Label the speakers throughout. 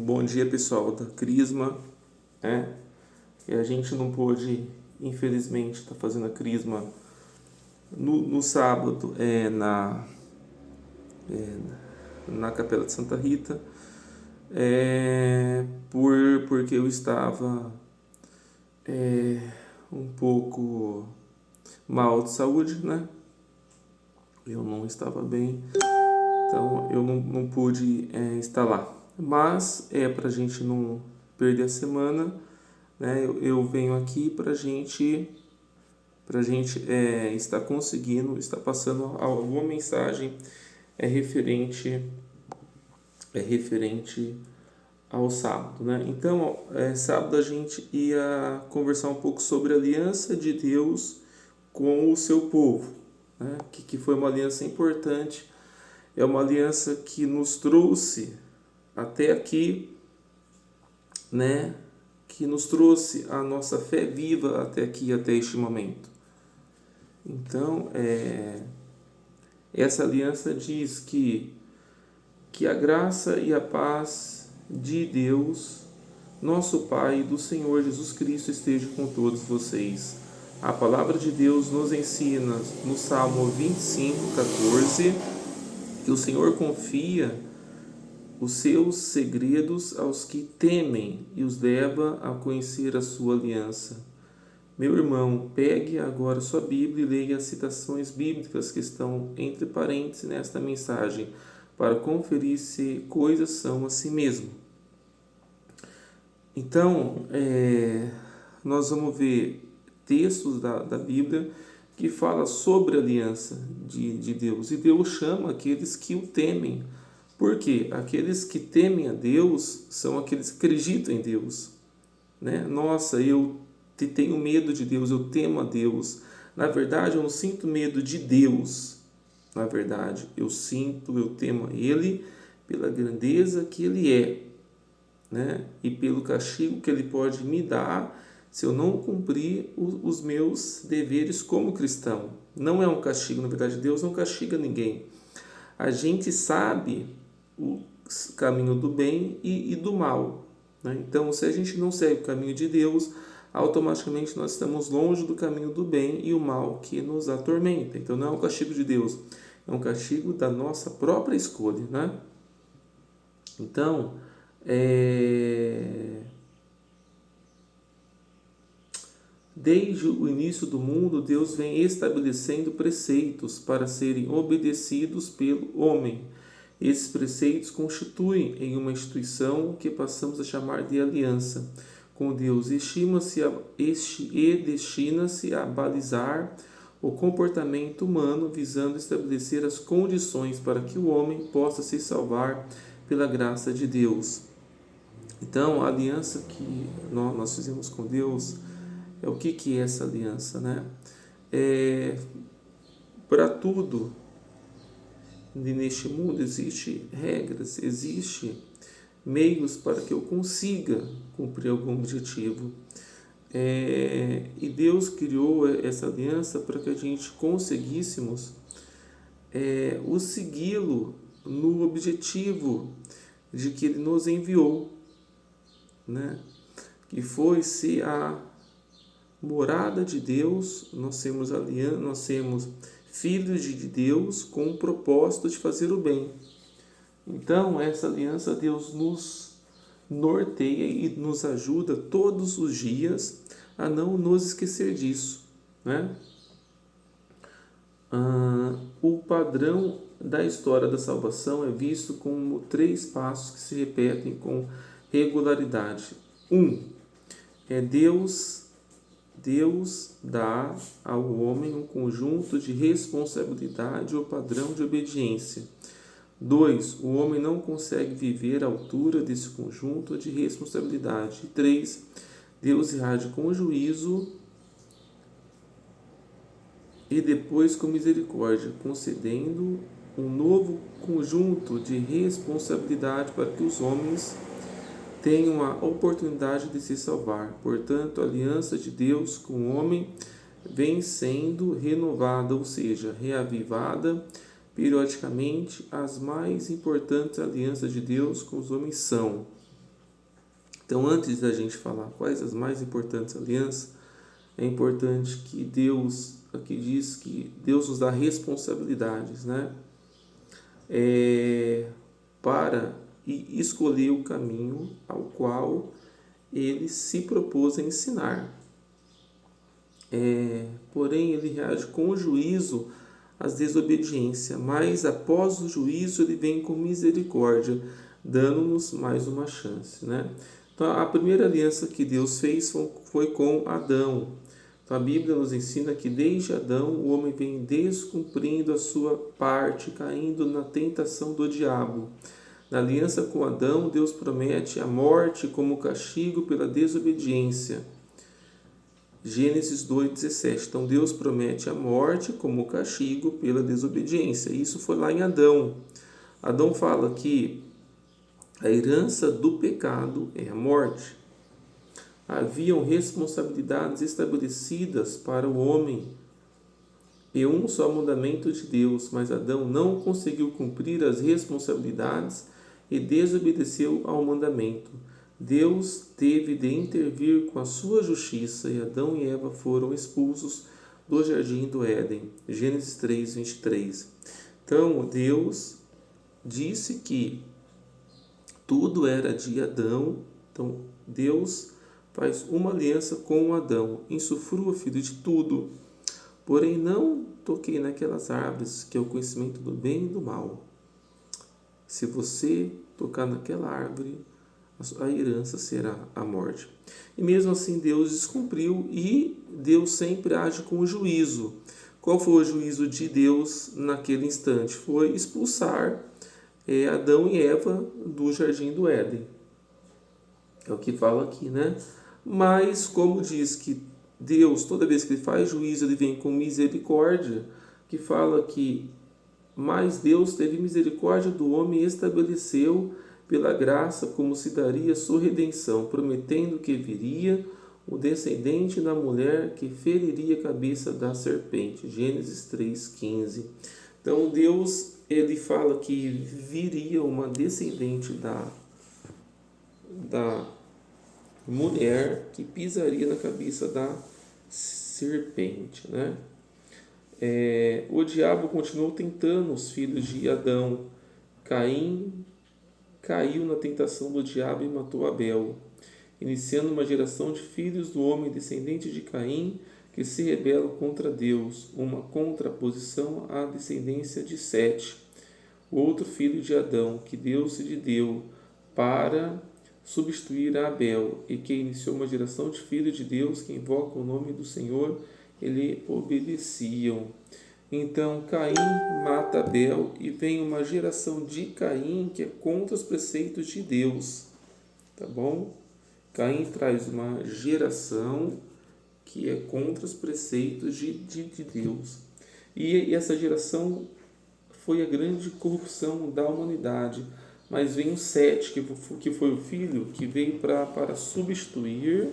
Speaker 1: Bom dia, pessoal da Crisma, né? E a gente não pôde, infelizmente, estar fazendo a Crisma no sábado na Capela de Santa Rita, porque eu estava um pouco mal de saúde, né? Eu não estava bem, então eu não pude estar lá. Mas para a gente não perder a semana, né? Eu venho aqui para gente estar conseguindo, estar passando alguma mensagem referente ao sábado, né? Então, sábado a gente ia conversar um pouco sobre a aliança de Deus com o seu povo, né? Que foi uma aliança importante, é uma aliança que nos trouxe até aqui, né? Que nos trouxe a nossa fé viva até aqui, até este momento. Então, essa aliança diz que a graça e a paz de Deus, nosso Pai e do Senhor Jesus Cristo esteja com todos vocês. A palavra de Deus nos ensina no Salmo 25:14 que o Senhor confia os seus segredos aos que temem e os leva a conhecer a sua aliança. Meu irmão, pegue agora sua Bíblia e leia as citações bíblicas que estão entre parênteses nesta mensagem, para conferir se coisas são assim mesmo. Então, nós vamos ver textos da Bíblia que fala sobre a aliança de Deus. E Deus chama aqueles que o temem. Por quê? Aqueles que temem a Deus são aqueles que acreditam em Deus, né? Nossa, eu tenho medo de Deus, eu temo a Deus. Na verdade, eu não sinto medo de Deus. Na verdade, eu temo a Ele pela grandeza que Ele é, né? E pelo castigo que Ele pode me dar se eu não cumprir os meus deveres como cristão. Não é um castigo, na verdade, Deus não castiga ninguém. A gente sabe o caminho do bem e do mal, né? Então, se a gente não segue o caminho de Deus, automaticamente nós estamos longe do caminho do bem e o mal que nos atormenta. Então, não é um castigo de Deus, é um castigo da nossa própria escolha, né? Então, desde o início do mundo, Deus vem estabelecendo preceitos para serem obedecidos pelo homem. Esses preceitos constituem em uma instituição que passamos a chamar de aliança com Deus e destina-se a balizar o comportamento humano, visando estabelecer as condições para que o homem possa se salvar pela graça de Deus. Então, a aliança que nós fizemos com Deus, o que é essa aliança, né? Para tudo neste mundo existe regras, existe meios para que eu consiga cumprir algum objetivo. E Deus criou essa aliança para que a gente conseguíssemos o segui-lo no objetivo de que Ele nos enviou, né? Que foi se a morada de Deus, nós temos aliança, nós temos filhos de Deus com o propósito de fazer o bem. Então, essa aliança Deus nos norteia e nos ajuda todos os dias a não nos esquecer disso, né? O padrão da história da salvação é visto como 3 passos que se repetem com regularidade. Deus dá ao homem um conjunto de responsabilidade ou padrão de obediência. 2. O homem não consegue viver à altura desse conjunto de responsabilidade. 3. Deus reage com juízo e depois com misericórdia, concedendo um novo conjunto de responsabilidade para que os homens tenham a oportunidade de se salvar. Portanto, a aliança de Deus com o homem vem sendo renovada, ou seja, reavivada periodicamente. As mais importantes alianças de Deus com os homens são Então, antes da gente falar quais as mais importantes alianças, é importante que Deus, aqui diz que Deus nos dá responsabilidades, né? Para escolher o caminho ao qual ele se propôs a ensinar. Porém, ele reage com juízo às desobediências, mas após o juízo ele vem com misericórdia, dando-nos mais uma chance, né? Então, a primeira aliança que Deus fez foi com Adão. Então, a Bíblia nos ensina que desde Adão o homem vem descumprindo a sua parte, caindo na tentação do diabo. Na aliança com Adão, Deus promete a morte como castigo pela desobediência. Gênesis 2,17. Então Deus promete a morte como castigo pela desobediência. Isso foi lá em Adão. Adão fala que a herança do pecado é a morte. Haviam responsabilidades estabelecidas para o homem e um só mandamento de Deus, mas Adão não conseguiu cumprir as responsabilidades e desobedeceu ao mandamento. Deus teve de intervir com a sua justiça e Adão e Eva foram expulsos do jardim do Éden. Gênesis 3, 23. Então, Deus disse que tudo era de Adão. Então, Deus faz uma aliança com Adão. Insufrua, filho, de tudo. Porém, não toquei naquelas árvores, que é o conhecimento do bem e do mal. Se você tocar naquela árvore, a herança será a morte. E mesmo assim Deus descumpriu e Deus sempre age com juízo. Qual foi o juízo de Deus naquele instante? Foi expulsar Adão e Eva do jardim do Éden. É o que fala aqui, né? Mas como diz que Deus, toda vez que ele faz juízo, ele vem com misericórdia, que fala que mas Deus teve misericórdia do homem e estabeleceu pela graça como se daria sua redenção, prometendo que viria o descendente da mulher que feriria a cabeça da serpente. Gênesis 3,15. Então Deus, ele fala que viria uma descendente da mulher que pisaria na cabeça da serpente, né? O diabo continuou tentando os filhos de Adão. Caim caiu na tentação do diabo e matou Abel, iniciando uma geração de filhos do homem descendente de Caim que se rebelam contra Deus, uma contraposição à descendência de Sete, outro filho de Adão, que Deus se deu para substituir a Abel e que iniciou uma geração de filhos de Deus que invocam o nome do Senhor e lhe obedeciam. Então Caim mata Abel e vem uma geração de Caim que é contra os preceitos de Deus. Tá bom? Caim traz uma geração que é contra os preceitos de Deus. E essa geração foi a grande corrupção da humanidade. Mas vem o Sete, que foi o filho que veio para substituir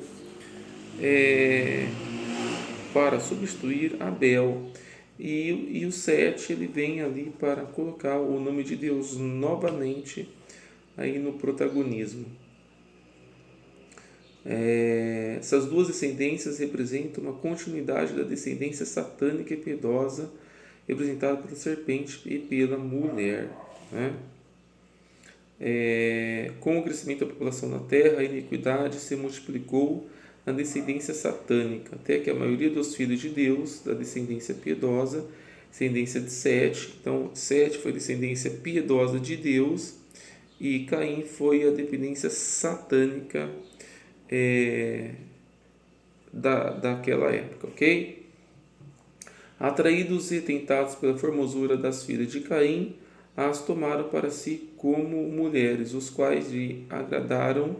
Speaker 1: Abel. E o Sete, ele vem ali para colocar o nome de Deus novamente aí no protagonismo. Essas duas descendências representam uma continuidade da descendência satânica e piedosa representada pela serpente e pela mulher, né? Com o crescimento da população na terra, a iniquidade se multiplicou na descendência satânica, até que a maioria dos filhos de Deus, da descendência piedosa, descendência de Sete, então Sete foi a descendência piedosa de Deus e Caim foi a descendência satânica daquela época, ok? Atraídos e tentados pela formosura das filhas de Caim, as tomaram para si como mulheres, os quais lhe agradaram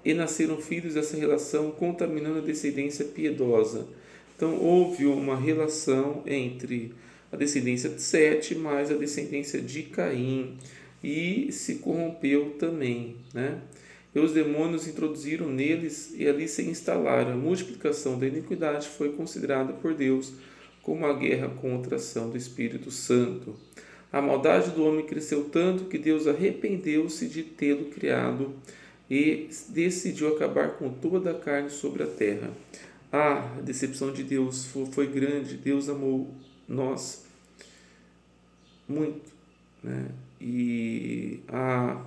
Speaker 1: e nasceram filhos dessa relação, contaminando a descendência piedosa. Então houve uma relação entre a descendência de Sete mais a descendência de Caim e se corrompeu também, né? E os demônios introduziram neles e ali se instalaram. A multiplicação da iniquidade foi considerada por Deus como a guerra contra a ação do Espírito Santo. A maldade do homem cresceu tanto que Deus arrependeu-se de tê-lo criado e decidiu acabar com toda a carne sobre a terra. A decepção de Deus foi grande, Deus amou nós muito, né? E a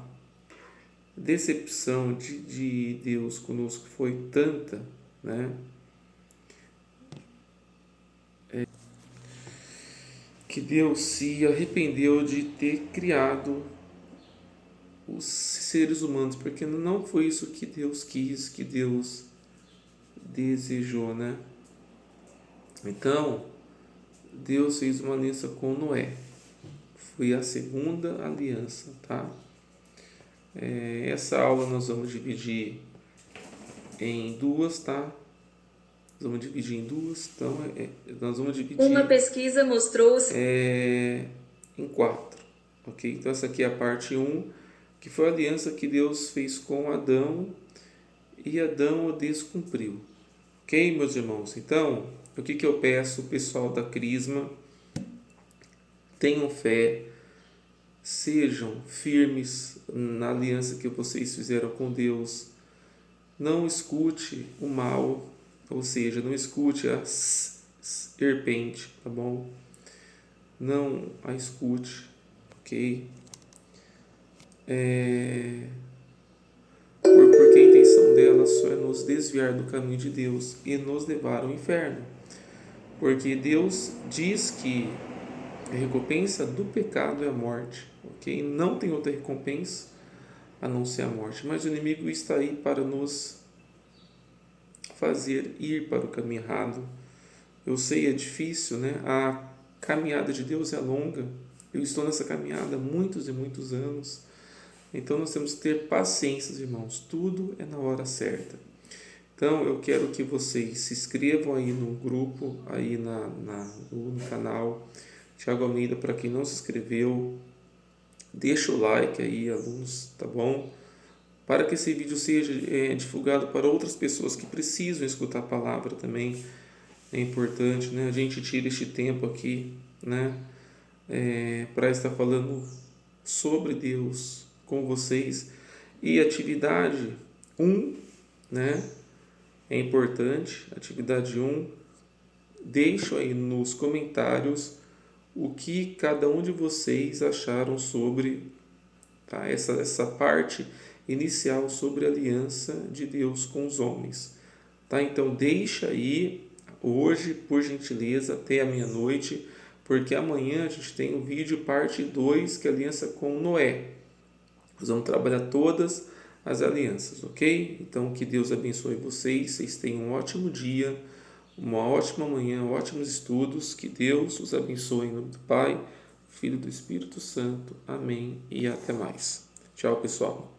Speaker 1: decepção de Deus conosco foi tanta, né? Que Deus se arrependeu de ter criado os seres humanos, porque não foi isso que Deus quis, que Deus desejou, né? Então, Deus fez uma aliança com Noé. Foi a segunda aliança, tá? Essa aula nós vamos dividir em duas, tá? Nós vamos dividir em duas, então nós vamos dividir.
Speaker 2: Uma pesquisa mostrou
Speaker 1: em 4, ok? Então essa aqui é a parte 1, que foi a aliança que Deus fez com Adão e Adão o descumpriu, ok, meus irmãos? Então, o que eu peço, pessoal da Crisma? Tenham fé, sejam firmes na aliança que vocês fizeram com Deus. Não escute o mal, ou seja, não escute a serpente, tá bom? Não a escute, ok? Porque a intenção dela só é nos desviar do caminho de Deus e nos levar ao inferno. Porque Deus diz que a recompensa do pecado é a morte, ok? Não tem outra recompensa a não ser a morte. Mas o inimigo está aí para nos fazer ir para o caminho errado. Eu sei, é difícil, né? A caminhada de Deus é longa. Eu estou nessa caminhada há muitos e muitos anos. Então nós temos que ter paciência, irmãos. Tudo é na hora certa. Então eu quero que vocês se inscrevam aí no grupo, aí no canal Thiago Almeida, para quem não se inscreveu. Deixa o like aí, alunos, tá bom? Para que esse vídeo seja divulgado para outras pessoas que precisam escutar a palavra também. É importante, né? A gente tira este tempo aqui, né? Para estar falando sobre Deus com vocês. E atividade 1, né? É importante, atividade 1, deixo aí nos comentários o que cada um de vocês acharam sobre, tá? essa parte inicial sobre a aliança de Deus com os homens. Tá? Então deixa aí hoje, por gentileza, até a meia-noite, porque amanhã a gente tem o vídeo parte 2, que é a aliança com Noé. Nós vamos trabalhar todas as alianças, ok? Então que Deus abençoe vocês tenham um ótimo dia, uma ótima manhã, ótimos estudos, que Deus os abençoe em nome do Pai, Filho e do Espírito Santo. Amém e até mais. Tchau, pessoal.